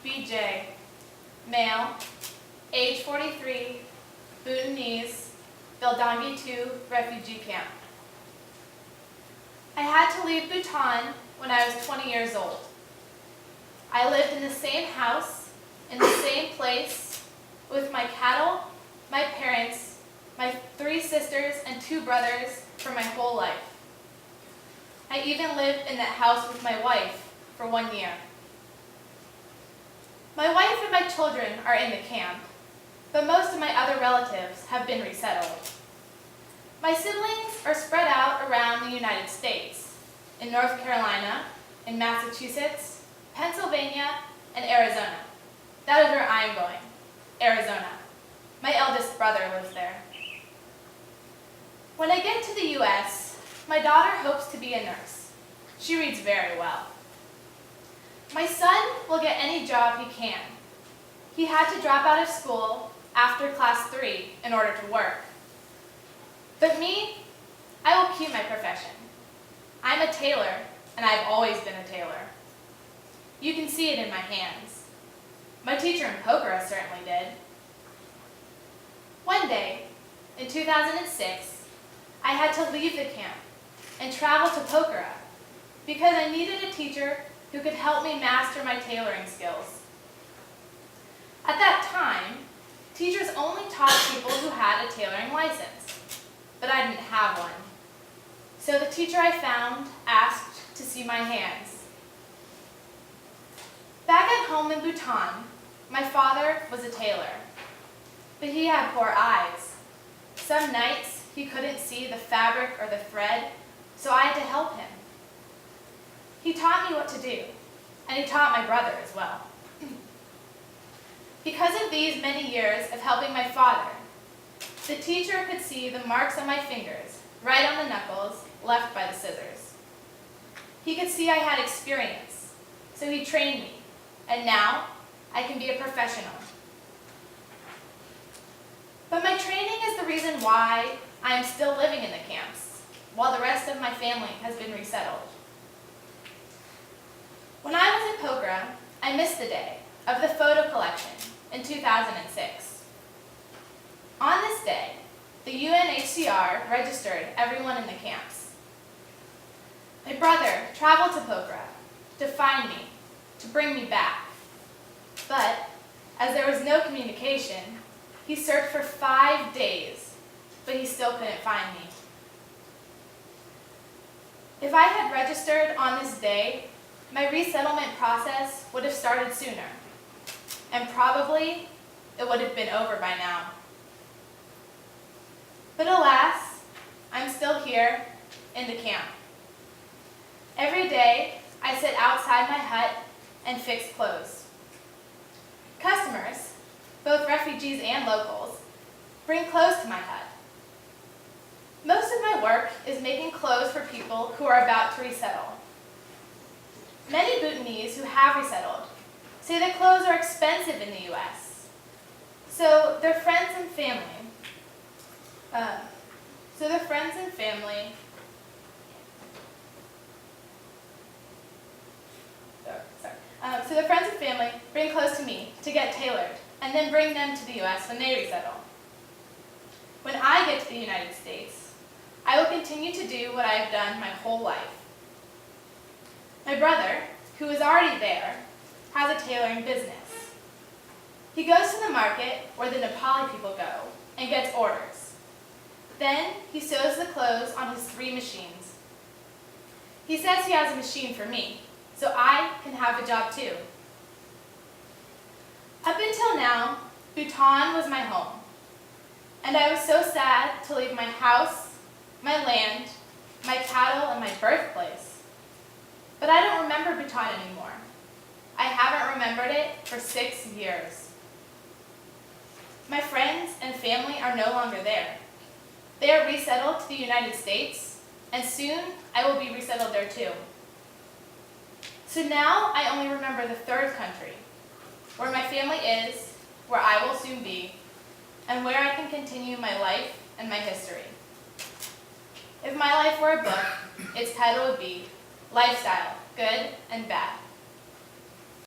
Bijay, male, age 43, Bhutanese, Beldangi 2 refugee camp. I had to leave Bhutan when I was 20 years old. I lived in the same house, in the same place, with my cattle, my parents, my 3 sisters and 2 brothers for my whole life. I even lived in that house with my wife for 1 year. My wife and my children are in the camp, but most of my other relatives have been resettled. My siblings are spread out around the United States, in North Carolina, in Massachusetts, Pennsylvania, and Arizona. That is where I am going, Arizona. My eldest brother lives there. When I get to the U.S., my daughter hopes to be a nurse. She reads very well. My son will get any job he can. He had to drop out of school after class 3 in order to work. But me, I will keep my profession. I'm a tailor, and I've always been a tailor. You can see it in my hands. My teacher in Pokhara certainly did. One day, in 2006, I had to leave the camp and travel to Pokhara because I needed a teacher who could help me master my tailoring skills. At that time, teachers only taught people who had a tailoring license, but I didn't have one. So the teacher I found asked to see my hands. Back at home in Bhutan, my father was a tailor, but he had poor eyes. Some nights he couldn't see the fabric or the thread, so I had to help him. He taught me what to do, and he taught my brother as well. Because of these many years of helping my father, the teacher could see the marks on my fingers, right on the knuckles, left by the scissors. He could see I had experience, so he trained me, and now I can be a professional. But my training is the reason why I am still living in the camps, while the rest of my family has been resettled. When I was in Pokhara, I missed the day of the photo collection in 2006. On this day, the UNHCR registered everyone in the camps. My brother traveled to Pokhara to find me, to bring me back. But as there was no communication, he searched for 5 days, but he still couldn't find me. If I had registered on this day, my resettlement process would have started sooner, and probably it would have been over by now. But alas, I'm still here in the camp. Every day, I sit outside my hut and fix clothes. Customers, both refugees and locals, bring clothes to my hut. Most of my work is making clothes for people who are about to resettle. Many Bhutanese who have resettled say that clothes are expensive in the U.S. So their friends and family bring clothes to me to get tailored and then bring them to the U.S. when they resettle. When I get to the United States, I will continue to do what I have done my whole life. My brother, who is already there, has a tailoring business. He goes to the market where the Nepali people go and gets orders. Then he sews the clothes on his 3 machines. He says he has a machine for me, so I can have a job too. Up until now, Bhutan was my home, and I was so sad to leave my house, my land, my cattle, and my birthplace. But I don't remember Bhutan anymore. I haven't remembered it for 6 years. My friends and family are no longer there. They are resettled to the United States, and soon I will be resettled there too. So now I only remember the 3rd country, where my family is, where I will soon be, and where I can continue my life and my history. If my life were a book, its title would be Lifestyle, Good and Bad.